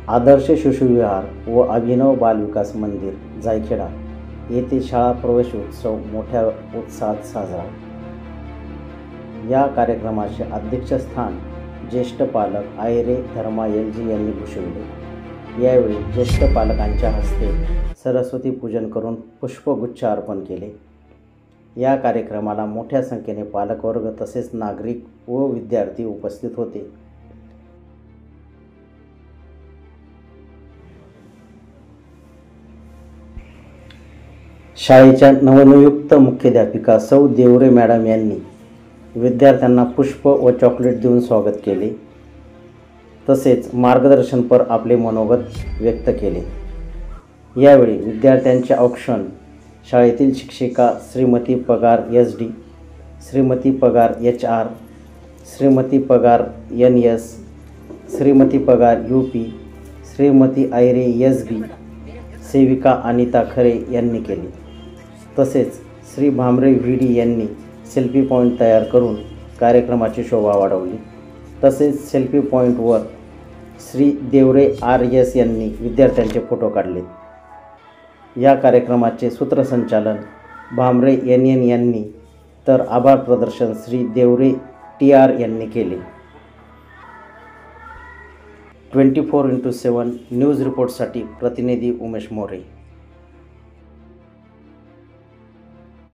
आदर्श शिशुविहार व अभिनव बालविकास मंदिर जायखेडा येथे शाळा प्रवेशोत्सव मोठ्या उत्साहात साजरा। या कार्यक्रमाचे अध्यक्षस्थान ज्येष्ठ पालक आयरे धर्मा LG यांनी भूषविले। यावेळी ज्येष्ठ पालकांच्या हस्ते सरस्वती पूजन करून पुष्पगुच्छ अर्पण केले। या कार्यक्रमाला मोठ्या संख्येने पालकवर्ग तसेच नागरिक व विद्यार्थी उपस्थित होते। शाळेच्या नवनियुक्त मुख्याध्यापिका सौ देवरे मॅडम यांनी विद्यार्थ्यांना पुष्प व चॉकलेट देऊन स्वागत केले, तसेच मार्गदर्शनपर आपले मनोगत व्यक्त केले। यावेळी विद्यार्थ्यांचे औक्षण शाळेतील शिक्षिका श्रीमती पगार SD, श्रीमती पगार HR, श्रीमती पगार NS, श्रीमती पगार UP, श्रीमती आयरे SB, सेविका अनिता खरे यांनी केली। तसेच श्री भामरे VD यांनी सेल्फी पॉईंट तयार करून कार्यक्रमाची शोभा वाढवली। तसेच सेल्फी पॉईंटवर श्री देवरे RS यांनी विद्यार्थ्यांचे फोटो काढले। या कार्यक्रमाचे सूत्रसंचालन भामरे NN यांनी तर आभार प्रदर्शन श्री देवरे TR यांनी केले। 24x7 न्यूज रिपोर्टसाठी प्रतिनिधी उमेश मोरे।